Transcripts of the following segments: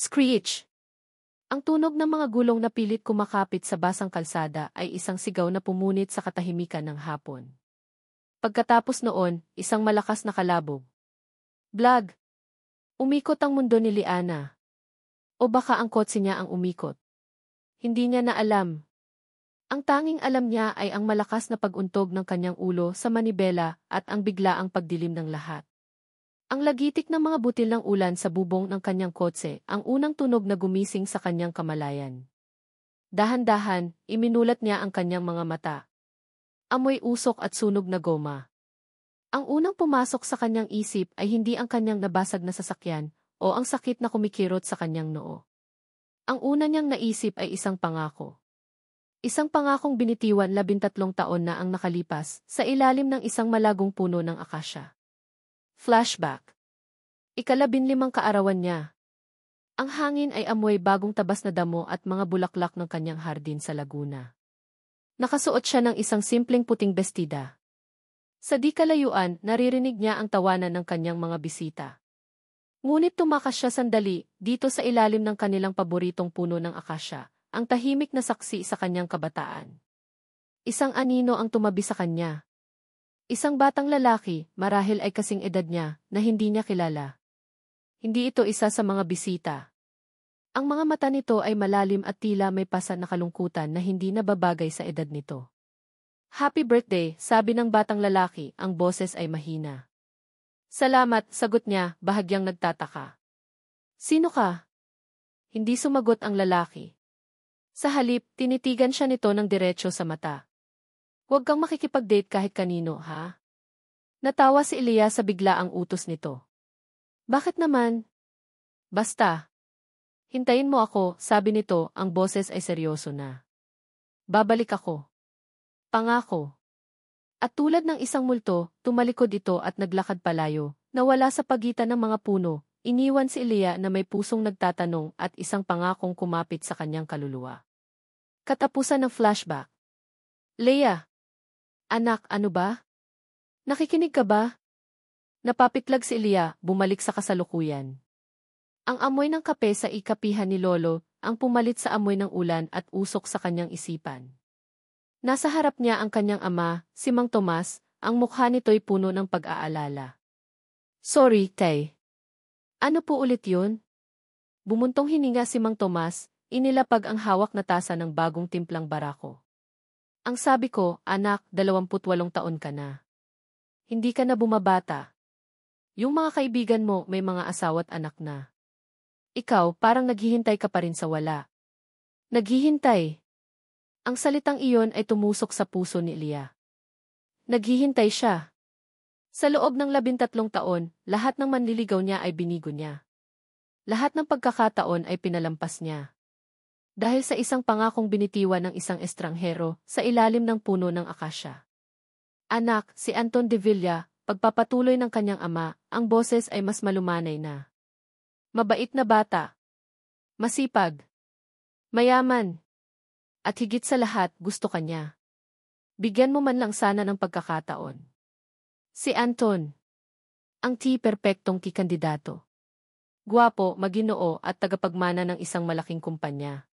Screech! Ang tunog ng mga gulong na pilit kumakapit sa basang kalsada ay isang sigaw na pumunit sa katahimikan ng hapon. Pagkatapos noon, isang malakas na kalabog. Blag! Umikot ang mundo ni Liana. O baka ang kotse niya ang umikot. Hindi niya na alam. Ang tanging alam niya ay ang malakas na pag-untog ng kanyang ulo sa manibela at ang biglaang pagdilim ng lahat. Ang lagitik ng mga butil ng ulan sa bubong ng kanyang kotse ang unang tunog na gumising sa kanyang kamalayan. Dahan-dahan, iminulat niya ang kanyang mga mata. Amoy usok at sunog na goma. Ang unang pumasok sa kanyang isip ay hindi ang kanyang nabasag na sasakyan o ang sakit na kumikirot sa kanyang noo. Ang una niyang naisip ay isang pangako. Isang pangakong binitiwan 13 taon na ang nakalipas sa ilalim ng isang malagong puno ng akasya. Flashback. Ika-15 kaarawan niya. Ang hangin ay amoy bagong tabas na damo at mga bulaklak ng kanyang hardin sa Laguna. Nakasuot siya ng isang simpleng puting bestida. Sa di kalayuan, naririnig niya ang tawanan ng kanyang mga bisita. Ngunit tumakas siya sandali dito sa ilalim ng kanilang paboritong puno ng akasya, ang tahimik na saksi sa kanyang kabataan. Isang anino ang tumabi sa kanya. Isang batang lalaki, marahil ay kasing edad niya, na hindi niya kilala. Hindi ito isa sa mga bisita. Ang mga mata nito ay malalim at tila may pasan na kalungkutan na hindi nababagay sa edad nito. Happy birthday, sabi ng batang lalaki, ang boses ay mahina. Salamat, sagot niya, bahagyang nagtataka. Sino ka? Hindi sumagot ang lalaki. Sa halip, tinitigan siya nito ng diretso sa mata. Huwag kang makikipag-date kahit kanino, ha? Natawa si Elia sa biglaang utos nito. Bakit naman? Basta. Hintayin mo ako, sabi nito, ang boses ay seryoso na. Babalik ako. Pangako. At tulad ng isang multo, tumalikod ito at naglakad palayo, nawala sa pagitan ng mga puno, iniwan si Elia na may pusong nagtatanong at isang pangakong kumapit sa kanyang kaluluwa. Katapusan ng flashback. Leia! Anak, ano ba? Nakikinig ka ba? Napapitlag si Elia, bumalik sa kasalukuyan. Ang amoy ng kape sa ikapihan ni Lolo, ang pumalit sa amoy ng ulan at usok sa kanyang isipan. Nasa harap niya ang kanyang ama, si Mang Tomas, ang mukha nito'y puno ng pag-aalala. Sorry, Tay. Ano po ulit yun? Bumuntong hininga si Mang Tomas, inilapag ang hawak na tasa ng bagong timplang barako. Ang sabi ko, anak, 28 taon ka na. Hindi ka na bumabata. Yung mga kaibigan mo may mga asawa't anak na. Ikaw, parang naghihintay ka pa rin sa wala. Naghihintay. Ang salitang iyon ay tumusok sa puso ni Elia. Naghihintay siya. Sa loob ng 13 taon, lahat ng manliligaw niya ay binigo niya. Lahat ng pagkakataon ay pinalampas niya. Dahil sa isang pangakong binitiwan ng isang estranghero sa ilalim ng puno ng akasya. Anak, si Anton de Villa, pagpapatuloy ng kanyang ama, ang boses ay mas malumanay na. Mabait na bata. Masipag. Mayaman. At higit sa lahat, gusto ka niya. Bigyan mo man lang sana ng pagkakataon. Si Anton. Ang perpektong kikandidato. Guwapo, maginoo at tagapagmana ng isang malaking kumpanya.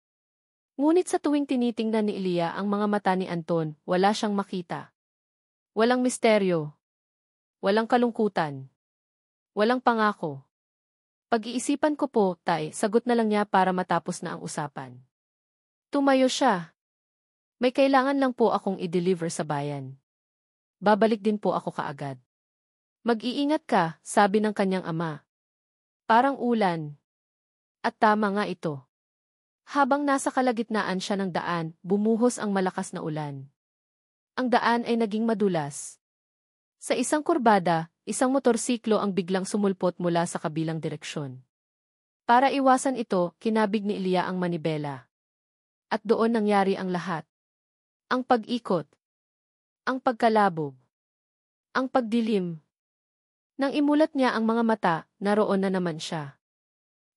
Ngunit sa tuwing tinitingnan ni Elia ang mga mata ni Anton, wala siyang makita. Walang misteryo. Walang kalungkutan. Walang pangako. Pag-iisipan ko po, Tay, sagot na lang niya para matapos na ang usapan. Tumayo siya. May kailangan lang po akong i-deliver sa bayan. Babalik din po ako kaagad. Mag-iingat ka, sabi ng kanyang ama. Parang ulan. At tama nga ito. Habang nasa kalagitnaan siya ng daan, bumuhos ang malakas na ulan. Ang daan ay naging madulas. Sa isang kurbada, isang motorsiklo ang biglang sumulpot mula sa kabilang direksyon. Para iwasan ito, kinabig ni Elia ang manibela. At doon nangyari ang lahat. Ang pag-ikot. Ang pagkalabog. Ang pagdilim. Nang imulat niya ang mga mata, naroon na naman siya.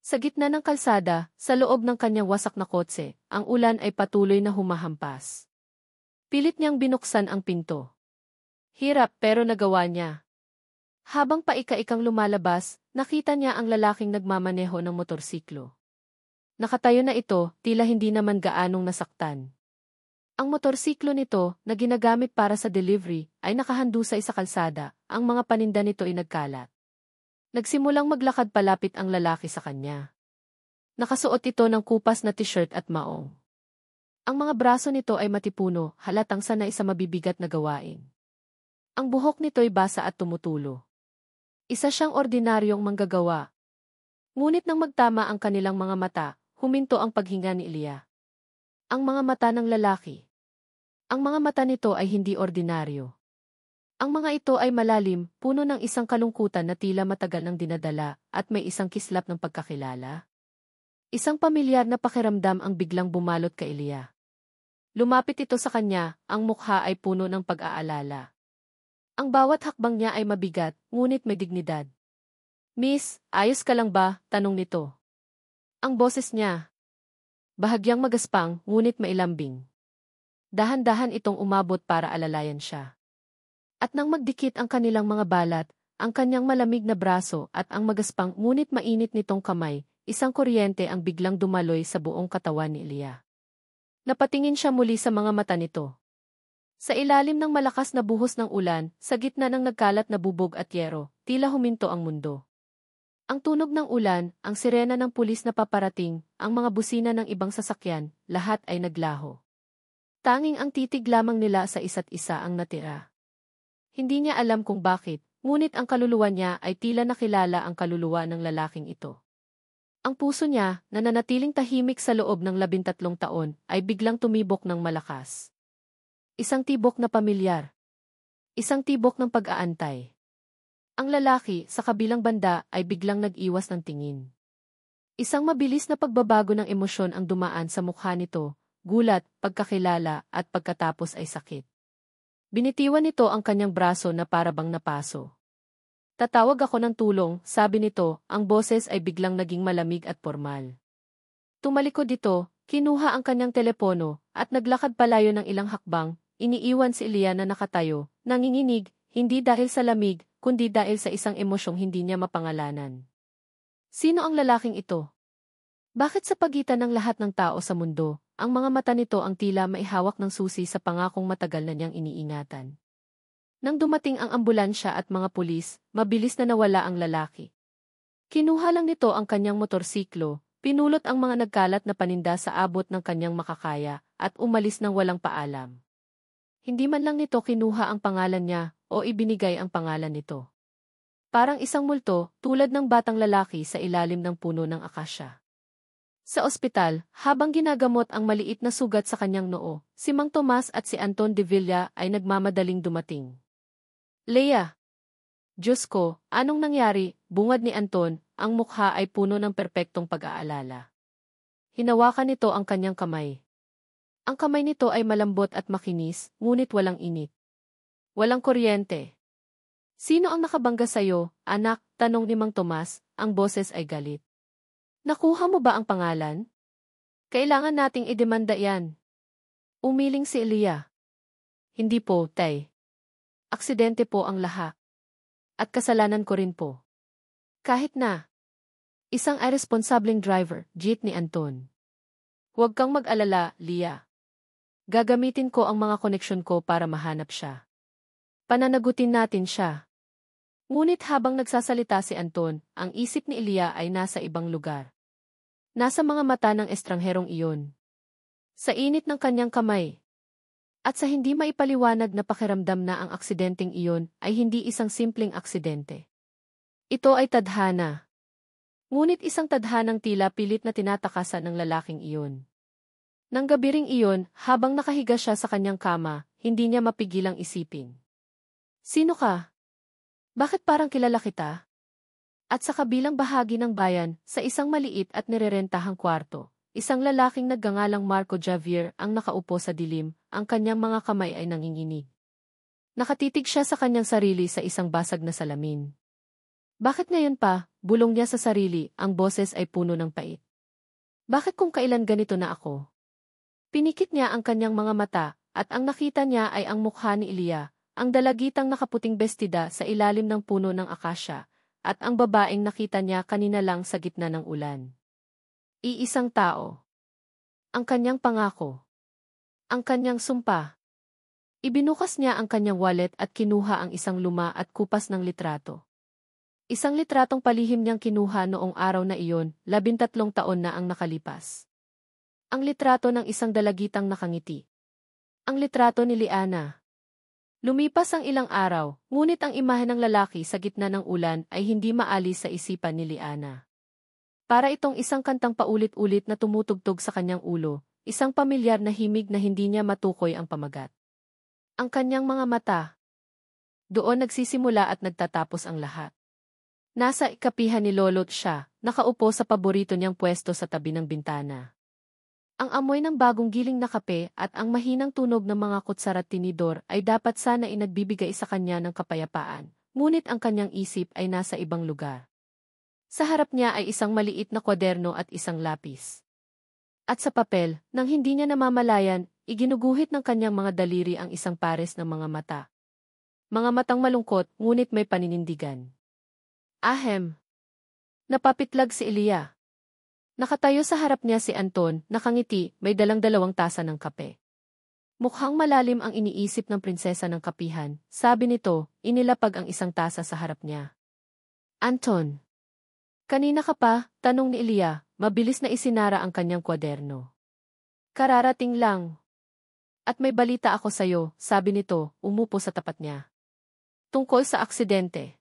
Sa gitna ng kalsada, sa loob ng kanyang wasak na kotse, ang ulan ay patuloy na humahampas. Pilit niyang binuksan ang pinto. Hirap pero nagawa niya. Habang paika-ikang lumalabas, nakita niya ang lalaking nagmamaneho ng motorsiklo. Nakatayo na ito, tila hindi naman gaanong nasaktan. Ang motorsiklo nito, na ginagamit para sa delivery, ay nakahandusay sa kalsada, ang mga paninda nito ay nagkalat. Nagsimulang maglakad palapit ang lalaki sa kanya. Nakasuot ito ng kupas na t-shirt at maong. Ang mga braso nito ay matipuno, halatang sanay sa mabibigat na gawain. Ang buhok nito ay basa at tumutulo. Isa siyang ordinaryong manggagawa. Ngunit nang magtama ang kanilang mga mata, huminto ang paghinga ni Ilya. Ang mga mata ng lalaki. Ang mga mata nito ay hindi ordinaryo. Ang mga ito ay malalim, puno ng isang kalungkutan na tila matagal nang dinadala, at may isang kislap ng pagkakilala. Isang pamilyar na pakiramdam ang biglang bumalot kay Ilya. Lumapit ito sa kanya, ang mukha ay puno ng pag-aalala. Ang bawat hakbang niya ay mabigat, ngunit may dignidad. "Miss, ayos ka lang ba?" tanong nito. Ang boses niya, bahagyang magaspang, ngunit mailambing. Dahan-dahan itong umabot para alalayan siya. At nang magdikit ang kanilang mga balat, ang kanyang malamig na braso at ang magaspang ngunit mainit nitong kamay, isang kuryente ang biglang dumaloy sa buong katawan ni Ilya. Napatingin siya muli sa mga mata nito. Sa ilalim ng malakas na buhos ng ulan, sa gitna ng nagkalat na bubog at yero, tila huminto ang mundo. Ang tunog ng ulan, ang sirena ng pulis na paparating, ang mga busina ng ibang sasakyan, lahat ay naglaho. Tanging ang titig lamang nila sa isa't isa ang natira. Hindi niya alam kung bakit, ngunit ang kaluluwa niya ay tila nakilala ang kaluluwa ng lalaking ito. Ang puso niya, na nanatiling tahimik sa loob ng 13 taon, ay biglang tumibok ng malakas. Isang tibok na pamilyar. Isang tibok ng pag-aantay. Ang lalaki, sa kabilang banda, ay biglang nag-iwas ng tingin. Isang mabilis na pagbabago ng emosyon ang dumaan sa mukha nito, gulat, pagkakilala, at pagkatapos ay sakit. Binitiwan nito ang kanyang braso na parabang napaso. "Tatawag ako ng tulong," sabi nito, ang boses ay biglang naging malamig at formal. Tumalikod dito, kinuha ang kanyang telepono, at naglakad palayo ng ilang hakbang, iniiwan si Ilya na nakatayo, nanginginig, hindi dahil sa lamig, kundi dahil sa isang emosyong hindi niya mapangalanan. Sino ang lalaking ito? Bakit sa pagitan ng lahat ng tao sa mundo, ang mga mata nito ang tila maihawak ng susi sa pangakong matagal na niyang iniingatan? Nang dumating ang ambulansya at mga pulis, mabilis na nawala ang lalaki. Kinuha lang nito ang kanyang motorsiklo, pinulot ang mga nagkalat na paninda sa abot ng kanyang makakaya, at umalis ng walang paalam. Hindi man lang nito kinuha ang pangalan niya, o ibinigay ang pangalan nito. Parang isang multo, tulad ng batang lalaki sa ilalim ng puno ng akasya. Sa ospital, habang ginagamot ang maliit na sugat sa kanyang noo, si Mang Tomas at si Anton de Villa ay nagmamadaling dumating. "Leia! Diyos ko, anong nangyari?" bungad ni Anton, ang mukha ay puno ng perpektong pag-aalala. Hinawakan nito ang kanyang kamay. Ang kamay nito ay malambot at makinis, ngunit walang init. Walang kuryente. "Sino ang nakabangga sa'yo, anak?" tanong ni Mang Tomas, ang boses ay galit. "Nakuha mo ba ang pangalan? Kailangan nating idemanda yan." Umiling si Ilya. "Hindi po, tay. Aksidente po ang lahat. At kasalanan ko rin po. Kahit na isang irresponsibleng driver, jeep ni Anton. Huwag kang mag-alala, Lia. Gagamitin ko ang mga koneksyon ko para mahanap siya. Pananagutin natin siya." Ngunit habang nagsasalita si Anton, ang isip ni Ilya ay nasa ibang lugar. Nasa mga mata ng estrangherong iyon. Sa init ng kanyang kamay. At sa hindi maipaliwanag na pakiramdam na ang aksidenteng iyon ay hindi isang simpleng aksidente. Ito ay tadhana. Ngunit isang tadhanang tila pilit na tinatakasan ng lalaking iyon. Nang gabi ring iyon, habang nakahiga siya sa kanyang kama, hindi niya mapigilang isipin. "Sino ka? Bakit parang kilala kita?" At sa kabilang bahagi ng bayan, sa isang maliit at nirerentahang kwarto, isang lalaking nagngangalang Marco Javier ang nakaupo sa dilim, ang kanyang mga kamay ay nanginginig. Nakatitig siya sa kanyang sarili sa isang basag na salamin. "Bakit ngayon pa?" bulong niya sa sarili, ang boses ay puno ng pait. "Bakit kung kailan ganito na ako?" Pinikit niya ang kanyang mga mata, at ang nakita niya ay ang mukha ni Ilya, ang dalagitang nakaputing bestida sa ilalim ng puno ng akasya, at ang babaeng nakita niya kanina lang sa gitna ng ulan. Iisang tao. Ang kanyang pangako. Ang kanyang sumpa. Ibinukas niya ang kanyang wallet at kinuha ang isang luma at kupas ng litrato. Isang litratong palihim niyang kinuha noong araw na iyon, 13 taon na ang nakalipas. Ang litrato ng isang dalagitang nakangiti. Ang litrato ni Liana. Lumipas ang ilang araw, ngunit ang imahe ng lalaki sa gitna ng ulan ay hindi maalis sa isipan ni Liana. Para itong isang kantang paulit-ulit na tumutugtog sa kanyang ulo, isang pamilyar na himig na hindi niya matukoy ang pamagat. Ang kanyang mga mata. Doon nagsisimula at nagtatapos ang lahat. Nasa ikapihan ni Lolot siya, nakaupo sa paborito niyang pwesto sa tabi ng bintana. Ang amoy ng bagong giling na kape at ang mahinang tunog ng mga kutsara at tinidor ay dapat sana inagbibigay sa kanya ng kapayapaan, ngunit ang kanyang isip ay nasa ibang lugar. Sa harap niya ay isang maliit na kwaderno at isang lapis. At sa papel, nang hindi niya namamalayan, iginuguhit ng kanyang mga daliri ang isang pares ng mga mata. Mga matang malungkot, ngunit may paninindigan. Ahem. Napapitlag si Elia. Nakatayo sa harap niya si Anton, nakangiti, may dalang 2 tasa ng kape. Mukhang malalim ang iniisip ng prinsesa ng kapihan, sabi nito, inilapag ang isang tasa sa harap niya. Anton. Kanina ka pa, tanong ni Elia, mabilis na isinara ang kanyang kwaderno. Kararating lang. At may balita ako sa'yo, sabi nito, umupo sa tapat niya. Tungkol sa aksidente.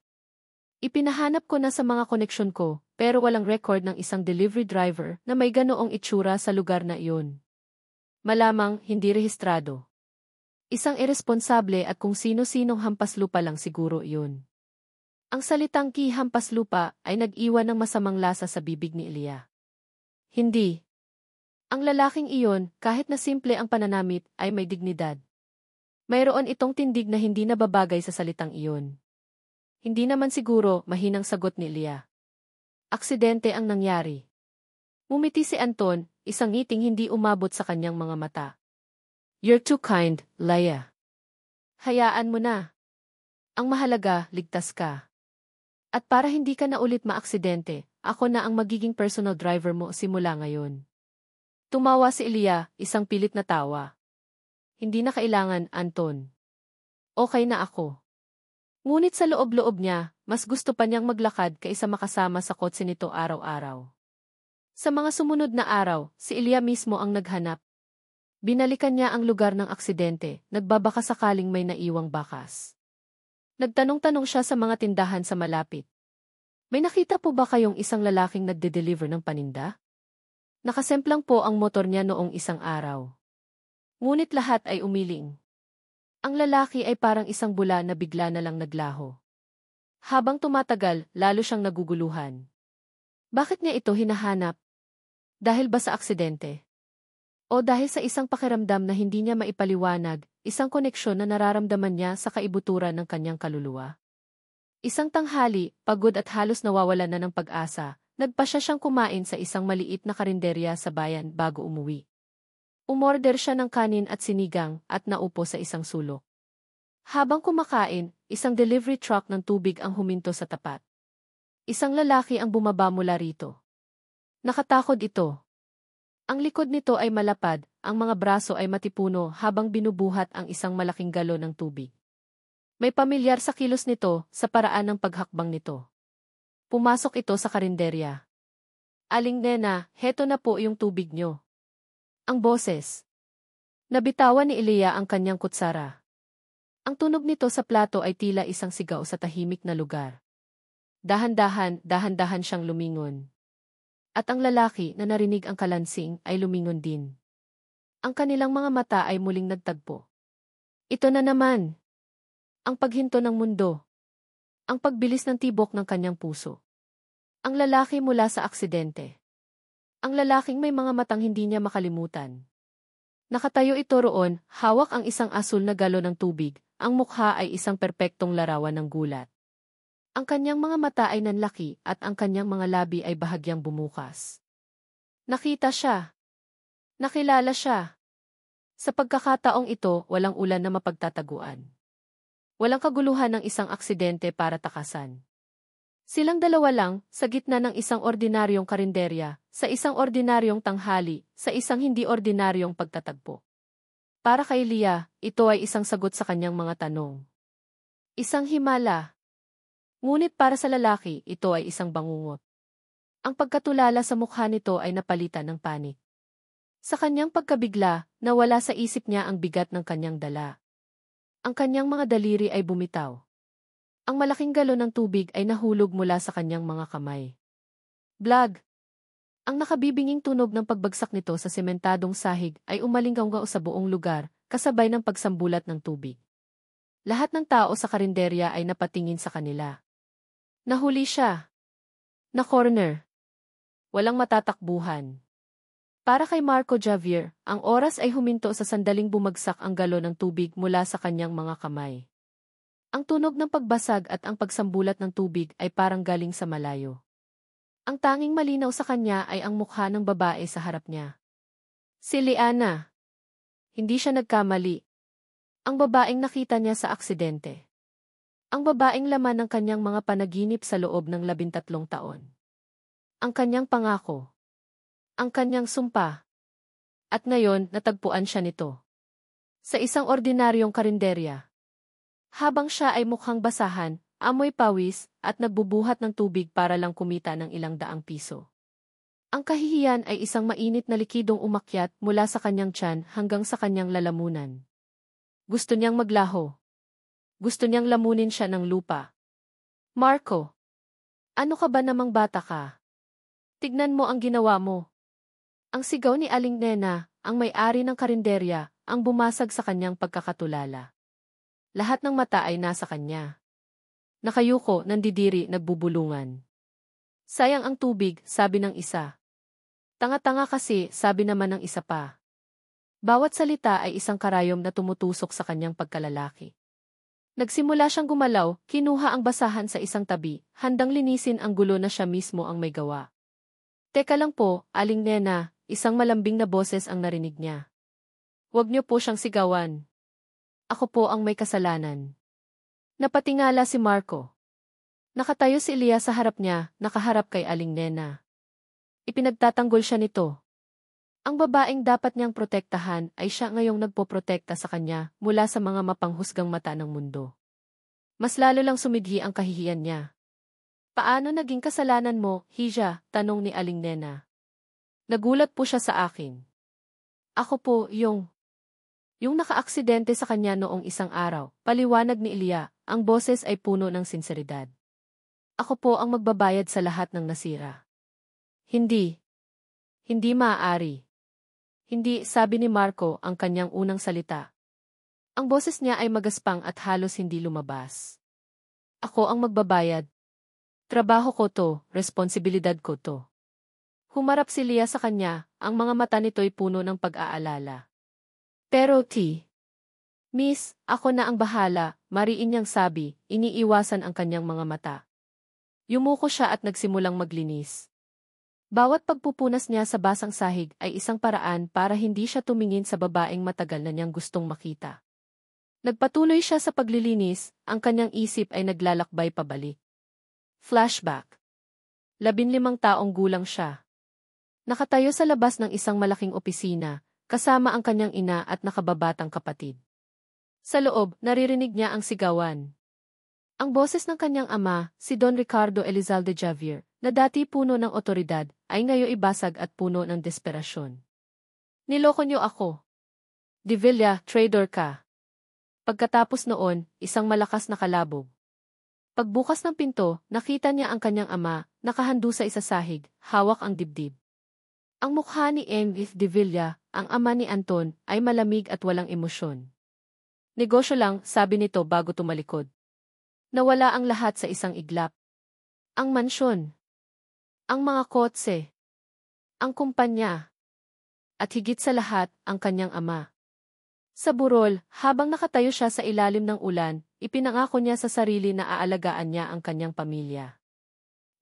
Ipinahanap ko na sa mga koneksyon ko, pero walang record ng isang delivery driver na may ganoong itsura sa lugar na iyon. Malamang hindi rehistrado. Isang iresponsable at kung sino-sinong hampaslupa lang siguro iyon. Ang salitang hampaslupa ay nag-iwan ng masamang lasa sa bibig ni Elia. Hindi. Ang lalaking iyon, kahit na simple ang pananamit, ay may dignidad. Mayroon itong tindig na hindi nababagay sa salitang iyon. Hindi naman siguro, mahinang sagot ni Elia. Aksidente ang nangyari. Ngumiti si Anton, isang ngiting hindi umabot sa kanyang mga mata. You're too kind, Leia. Hayaan mo na. Ang mahalaga, ligtas ka. At para hindi ka na ulit maaksidente, ako na ang magiging personal driver mo simula ngayon. Tumawa si Elia, isang pilit na tawa. Hindi na kailangan, Anton. Okay na ako. Ngunit sa loob-loob niya, mas gusto pa niyang maglakad kaysa makasama sa kotse nito araw-araw. Sa mga sumunod na araw, si Elia mismo ang naghanap. Binalikan niya ang lugar ng aksidente, nagbabaka sakaling may naiwang bakas. Nagtanong-tanong siya sa mga tindahan sa malapit. May nakita po ba kayong isang lalaking nagde-deliver ng paninda? Nakasemplang po ang motor niya noong isang araw. Ngunit lahat ay umiling. Ang lalaki ay parang isang bula na bigla na lang naglaho. Habang tumatagal, lalo siyang naguguluhan. Bakit niya ito hinahanap? Dahil ba sa aksidente? O dahil sa isang pakiramdam na hindi niya maipaliwanag, isang koneksyon na nararamdaman niya sa kaibuturan ng kanyang kaluluwa? Isang tanghali, pagod at halos nawawalan na ng pag-asa, nagpasya siyang kumain sa isang maliit na karinderya sa bayan bago umuwi. Umorder siya ng kanin at sinigang at naupo sa isang sulok. Habang kumakain, isang delivery truck ng tubig ang huminto sa tapat. Isang lalaki ang bumaba mula rito. Nakatakod ito. Ang likod nito ay malapad, ang mga braso ay matipuno habang binubuhat ang isang malaking galon ng tubig. May pamilyar sa kilos nito sa paraan ng paghakbang nito. Pumasok ito sa karinderya. Aling nena, heto na po yung tubig nyo. Ang boses. Nabitawan ni Elia ang kanyang kutsara. Ang tunog nito sa plato ay tila isang sigaw sa tahimik na lugar. Dahan-dahan siyang lumingon. At ang lalaki na narinig ang kalansing ay lumingon din. Ang kanilang mga mata ay muling nagtagpo. Ito na naman. Ang paghinto ng mundo. Ang pagbilis ng tibok ng kanyang puso. Ang lalaki mula sa aksidente. Ang lalaking may mga matang hindi niya makalimutan. Nakatayo ito roon, hawak ang isang asul na galon ng tubig, ang mukha ay isang perpektong larawan ng gulat. Ang kanyang mga mata ay nanlaki at ang kanyang mga labi ay bahagyang bumukas. Nakita siya. Nakilala siya. Sa pagkakataong ito, walang ulan na mapagtataguan. Walang kaguluhan ng isang aksidente para takasan. Silang dalawa lang, sa gitna ng isang ordinaryong karinderya, sa isang ordinaryong tanghali, sa isang hindi ordinaryong pagtatagpo. Para kay Leah, ito ay isang sagot sa kanyang mga tanong. Isang himala. Ngunit para sa lalaki, ito ay isang bangungot. Ang pagkatulala sa mukha nito ay napalitan ng panik. Sa kanyang pagkabigla, nawala sa isip niya ang bigat ng kanyang dala. Ang kanyang mga daliri ay bumitaw. Ang malaking galon ng tubig ay nahulog mula sa kanyang mga kamay. Blag! Ang nakabibinging tunog ng pagbagsak nito sa sementadong sahig ay umalinggaw sa buong lugar, kasabay ng pagsambulat ng tubig. Lahat ng tao sa karinderya ay napatingin sa kanila. Nahuli siya. Na-corner. Walang matatakbuhan. Para kay Marco Javier, ang oras ay huminto sa sandaling bumagsak ang galon ng tubig mula sa kanyang mga kamay. Ang tunog ng pagbasag at ang pagsambulat ng tubig ay parang galing sa malayo. Ang tanging malinaw sa kanya ay ang mukha ng babae sa harap niya. Si Liana. Hindi siya nagkamali. Ang babaeng nakita niya sa aksidente. Ang babaeng laman ng kanyang mga panaginip sa loob ng 13 taon. Ang kanyang pangako. Ang kanyang sumpa. At ngayon, natagpuan siya nito. Sa isang ordinaryong karinderya. Habang siya ay mukhang basahan, amoy pawis, at nagbubuhat ng tubig para lang kumita ng ilang daang piso. Ang kahihiyan ay isang mainit na likidong umakyat mula sa kanyang tiyan hanggang sa kanyang lalamunan. Gusto niyang maglaho. Gusto niyang lamunin siya ng lupa. Marco! Ano ka ba namang bata ka? Tignan mo ang ginawa mo. Ang sigaw ni Aling Nena, ang may-ari ng karinderya, ang bumasag sa kanyang pagkakatulala. Lahat ng mata ay nasa kanya. Nakayuko, nandidiri, nagbubulungan. Sayang ang tubig, sabi ng isa. Tanga-tanga kasi, sabi naman ng isa pa. Bawat salita ay isang karayom na tumutusok sa kanyang pagkalalaki. Nagsimula siyang gumalaw, kinuha ang basahan sa isang tabi, handang linisin ang gulo na siya mismo ang may gawa. Teka lang po, Aling Nena, isang malambing na boses ang narinig niya. Huwag niyo po siyang sigawan. Ako po ang may kasalanan. Napatingala si Marco. Nakatayo si Leah sa harap niya, nakaharap kay Aling Nena. Ipinagtatanggol siya nito. Ang babaeng dapat niyang protektahan ay siya ngayong nagpoprotekta sa kanya mula sa mga mapanghusgang mata ng mundo. Mas lalo lang sumidhi ang kahihiyan niya. Paano naging kasalanan mo, Hija? Tanong ni Aling Nena. Nagulat po siya sa akin. Ako po, yung nakaaksidente sa kanya noong isang araw, paliwanag ni Leah, ang boses ay puno ng sinseridad. Ako po ang magbabayad sa lahat ng nasira. Hindi. Hindi maaari. Hindi, sabi ni Marco ang kanyang unang salita. Ang boses niya ay magaspang at halos hindi lumabas. Ako ang magbabayad. Trabaho ko to, responsibilidad ko to. Humarap si Leah sa kanya, ang mga mata nito'y puno ng pag-aalala. Pero Miss, ako na ang bahala, mariin niyang sabi, iniiwasan ang kanyang mga mata. Yumuko siya at nagsimulang maglinis. Bawat pagpupunas niya sa basang sahig ay isang paraan para hindi siya tumingin sa babaeng matagal na niyang gustong makita. Nagpatuloy siya sa paglilinis, ang kanyang isip ay naglalakbay pabalik. Flashback. 15 taong gulang siya. Nakatayo sa labas ng isang malaking opisina, kasama ang kanyang ina at nakababatang kapatid. Sa loob, naririnig niya ang sigawan. Ang boses ng kanyang ama, si Don Ricardo Elizalde Javier, na dati puno ng otoridad, ay ngayon ibasag at puno ng desperasyon. Niloko niyo ako. De Villa, traitor ka. Pagkatapos noon, isang malakas na kalabog. Pagbukas ng pinto, nakita niya ang kanyang ama, nakahando sa isasahig, hawak ang dibdib. Ang mukha ni Enrique de Villa, ang ama ni Anton, ay malamig at walang emosyon. Negosyo lang, sabi nito bago tumalikod. Nawala ang lahat sa isang iglap. Ang mansyon. Ang mga kotse. Ang kumpanya. At higit sa lahat, ang kanyang ama. Sa burol, habang nakatayo siya sa ilalim ng ulan, ipinangako niya sa sarili na aalagaan niya ang kanyang pamilya.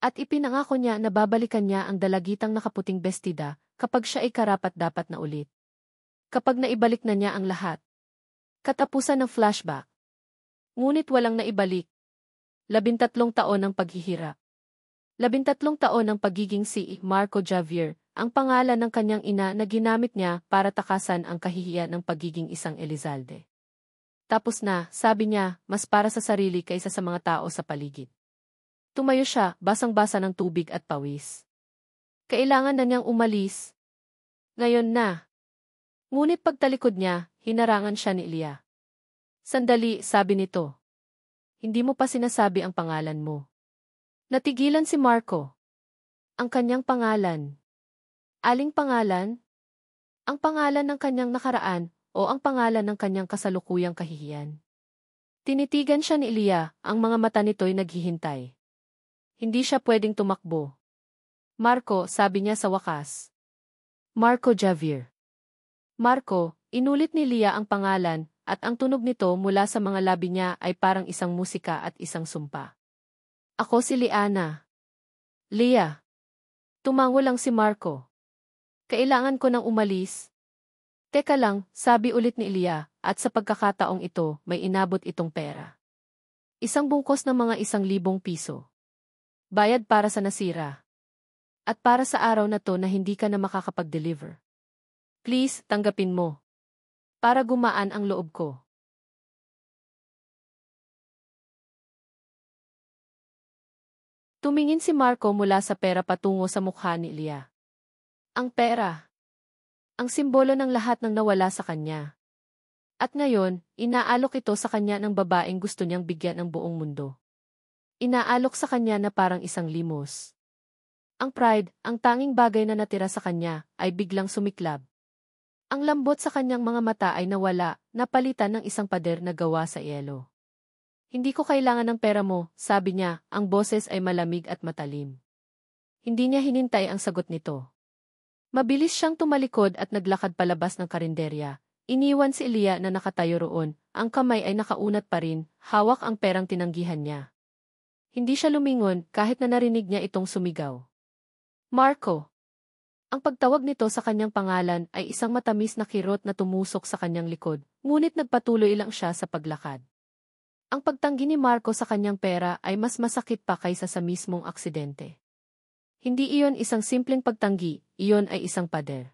At ipinangako niya na babalikan niya ang dalagitang nakaputing bestida kapag siya ay karapat-dapat na ulit. Kapag naibalik na niya ang lahat. Katapusan ng flashback. Ngunit walang naibalik. 13 taon ng paghihirap. 13 taon ng pagiging si Marco Javier, ang pangalan ng kanyang ina na ginamit niya para takasan ang kahihiyan ng pagiging isang Elizalde. Tapos na, sabi niya, mas para sa sarili kaysa sa mga tao sa paligid. Tumayo siya, basang-basa ng tubig at pawis. Kailangan na niyang umalis. Ngayon na. Ngunit pagtalikod niya, hinarangan siya ni Ilya. Sandali, sabi nito. Hindi mo pa sinasabi ang pangalan mo. Natigilan si Marco. Ang kanyang pangalan. Aling pangalan? Ang pangalan ng kanyang nakaraan o ang pangalan ng kanyang kasalukuyang kahihiyan? Tinitigan siya ni Ilya, ang mga mata nito'y naghihintay. Hindi siya pwedeng tumakbo. Marco, sabi niya sa wakas. Marco Javier. Marco, inulit ni Ilya ang pangalan, at ang tunog nito mula sa mga labi niya ay parang isang musika at isang sumpa. Ako si Liana. Lia. Tumango lang si Marco. Kailangan ko nang umalis. Teka lang, sabi ulit ni Ilya, at sa pagkakataong ito, may inabot itong pera. Isang bungkos ng mga 1,000 piso. Bayad para sa nasira. At para sa araw na to na hindi ka na makakapag-deliver. Please, tanggapin mo. Para gumaan ang loob ko. Tumingin si Marco mula sa pera patungo sa mukha ni Ilya. Ang pera. Ang simbolo ng lahat ng nawala sa kanya. At ngayon, inaalok ito sa kanya ng babaeng gusto niyang bigyan ng buong mundo. Inaalok sa kanya na parang isang limos. Ang pride, ang tanging bagay na natira sa kanya, ay biglang sumiklab. Ang lambot sa kanyang mga mata ay nawala, napalitan ng isang pader na gawa sa yelo. Hindi ko kailangan ng pera mo, sabi niya, ang boses ay malamig at matalim. Hindi niya hinintay ang sagot nito. Mabilis siyang tumalikod at naglakad palabas ng karinderya. Iniwan si Ilya na nakatayo roon, ang kamay ay nakaunat pa rin, hawak ang perang tinanggihan niya. Hindi siya lumingon kahit na narinig niya itong sumigaw. Marco. Ang pagtawag nito sa kanyang pangalan ay isang matamis na kirot na tumusok sa kanyang likod, ngunit nagpatuloy lang siya sa paglakad. Ang pagtanggi ni Marco sa kanyang pera ay mas masakit pa kaysa sa mismong aksidente. Hindi iyon isang simpleng pagtanggi, iyon ay isang pader.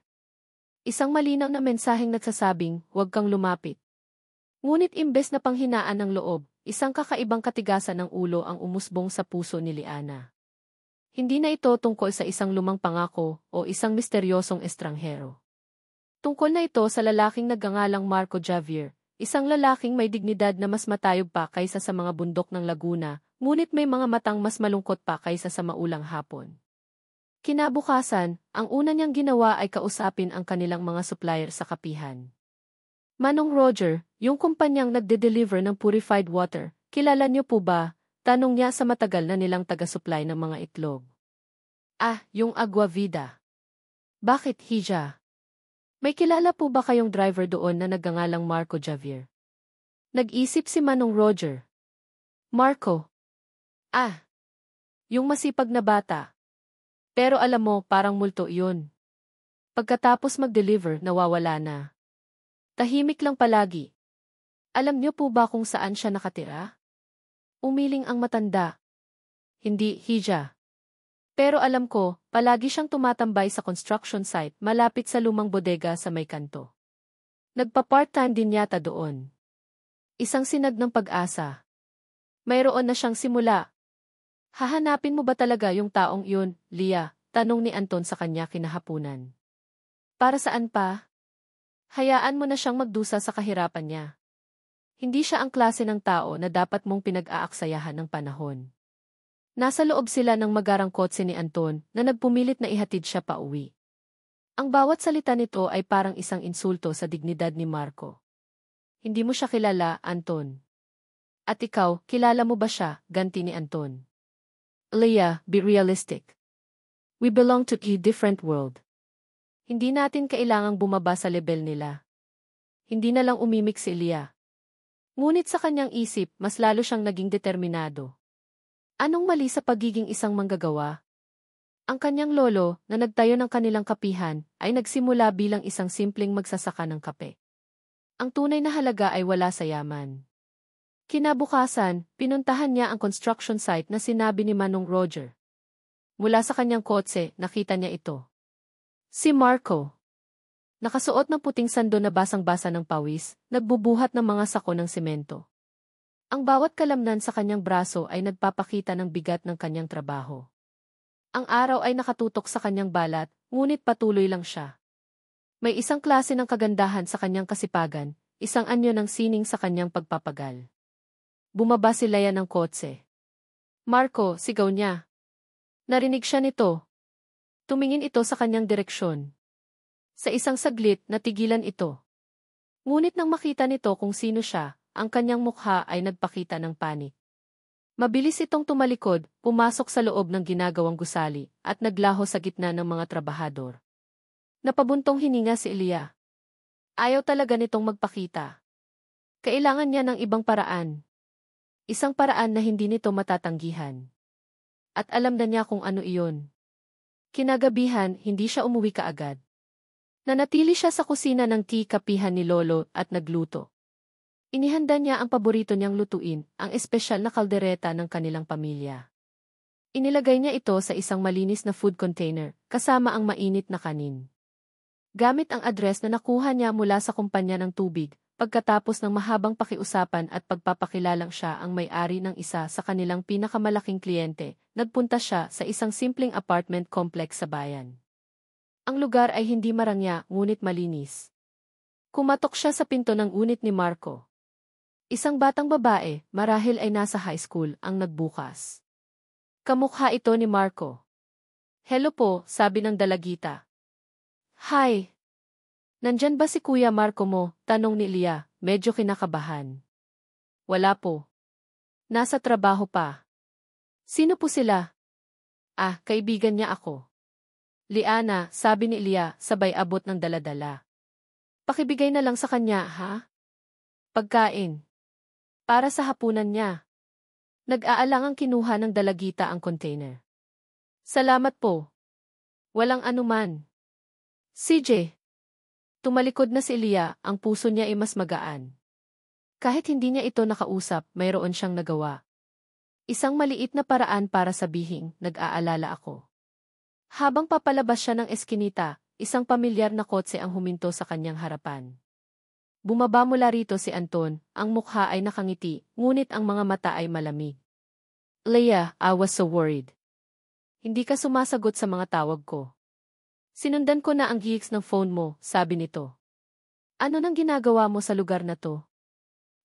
Isang malinaw na mensaheng nagsasabing, huwag kang lumapit. Ngunit imbes na panghinaan ng loob, isang kakaibang katigasan ng ulo ang umusbong sa puso ni Liana. Hindi na ito tungkol sa isang lumang pangako o isang misteryosong estranghero. Tungkol na ito sa lalaking nagngangalang Marco Javier, isang lalaking may dignidad na mas matayog pa kaysa sa mga bundok ng Laguna, ngunit may mga matang mas malungkot pa kaysa sa maulang hapon. Kinabukasan, ang una niyang ginawa ay kausapin ang kanilang mga supplier sa kapihan. Manong Roger, yung kumpanyang nagde-deliver ng purified water, kilala niyo po ba? Tanong niya sa matagal na nilang taga-supply ng mga itlog. Ah, yung Agua Vida. Bakit, Hija? May kilala po ba kayong driver doon na nagngangalang Marco Javier? Nag-isip si Manong Roger. Marco. Ah, yung masipag na bata. Pero alam mo, parang multo yun. Pagkatapos mag-deliver, nawawala na. Tahimik lang palagi. Alam niyo po ba kung saan siya nakatira? Umiling ang matanda. Hindi, Hija. Pero alam ko, palagi siyang tumatambay sa construction site malapit sa lumang bodega sa may kanto. Nagpa-part-time din yata doon. Isang sinag ng pag-asa. Mayroon na siyang simula. Hahanapin mo ba talaga yung taong yun, Lia? Tanong ni Anton sa kanya kinahapunan. Para saan pa? Hayaan mo na siyang magdusa sa kahirapan niya. Hindi siya ang klase ng tao na dapat mong pinag-aaksayahan ng panahon. Nasa loob sila ng magarang kotse ni Anton na nagpumilit na ihatid siya pa uwi. Ang bawat salita nito ay parang isang insulto sa dignidad ni Marco. Hindi mo siya kilala, Anton. At ikaw, kilala mo ba siya, ganti ni Anton. Leah, be realistic. We belong to a different world. Hindi natin kailangang bumaba sa level nila. Hindi na lang umimik si Leah. Ngunit sa kanyang isip, mas lalo siyang naging determinado. Anong mali sa pagiging isang manggagawa? Ang kanyang lolo, na nagtayo ng kanilang kapihan, ay nagsimula bilang isang simpleng magsasaka ng kape. Ang tunay na halaga ay wala sa yaman. Kinabukasan, pinuntahan niya ang construction site na sinabi ni Manong Roger. Mula sa kanyang kotse, nakita niya ito. Si Marco. Nakasuot ng puting sando na basang-basa ng pawis, nagbubuhat ng mga sako ng semento. Ang bawat kalamnan sa kanyang braso ay nagpapakita ng bigat ng kanyang trabaho. Ang araw ay nakatutok sa kanyang balat, ngunit patuloy lang siya. May isang klase ng kagandahan sa kanyang kasipagan, isang anyo ng sining sa kanyang pagpapagal. Bumaba si Leia ng kotse. Marco, sigaw niya. Narinig siya nito. Tumingin ito sa kanyang direksyon. Sa isang saglit, natigilan ito. Ngunit nang makita nito kung sino siya, ang kanyang mukha ay nagpakita ng panik. Mabilis itong tumalikod, pumasok sa loob ng ginagawang gusali, at naglaho sa gitna ng mga trabahador. Napabuntong hininga si Elia. Ayaw talaga nitong magpakita. Kailangan niya ng ibang paraan. Isang paraan na hindi nito matatanggihan. At alam na niya kung ano iyon. Kinagabihan, hindi siya umuwi kaagad. Nanatili siya sa kusina ng kapihan ni Lolo at nagluto. Inihanda niya ang paborito niyang lutuin, ang espesyal na kaldereta ng kanilang pamilya. Inilagay niya ito sa isang malinis na food container, kasama ang mainit na kanin. Gamit ang address na nakuha niya mula sa kumpanya ng tubig, pagkatapos ng mahabang pakiusapan at pagpapakilalang siya ang may-ari ng isa sa kanilang pinakamalaking kliyente, nagpunta siya sa isang simpleng apartment complex sa bayan. Ang lugar ay hindi marangya, ngunit malinis. Kumatok siya sa pinto ng unit ni Marco. Isang batang babae, marahil ay nasa high school, ang nagbukas. Kamukha ito ni Marco. Hello po, sabi ng dalagita. Hi. Nandyan ba si Kuya Marco mo? Tanong ni Leia, medyo kinakabahan. Wala po. Nasa trabaho pa. Sino po sila? Ah, kaibigan niya ako. Liana, sabi ni Leia, sabay abot ng daladala. Pakibigay na lang sa kanya, ha? Pagkain. Para sa hapunan niya. Nag-aalangang kinuha ng dalagita ang container. Salamat po. Walang anuman. CJ. Tumalikod na si Leia, ang puso niya ay mas magaan. Kahit hindi niya ito nakausap, mayroon siyang nagawa. Isang maliit na paraan para sabihing, nag-aalala ako. Habang papalabas siya ng eskinita, isang pamilyar na kotse ang huminto sa kanyang harapan. Bumaba mula rito si Anton, ang mukha ay nakangiti, ngunit ang mga mata ay malamig. Leia, I was so worried. Hindi ka sumasagot sa mga tawag ko. Sinundan ko na ang gigs ng phone mo, sabi nito. Ano nang ginagawa mo sa lugar na to?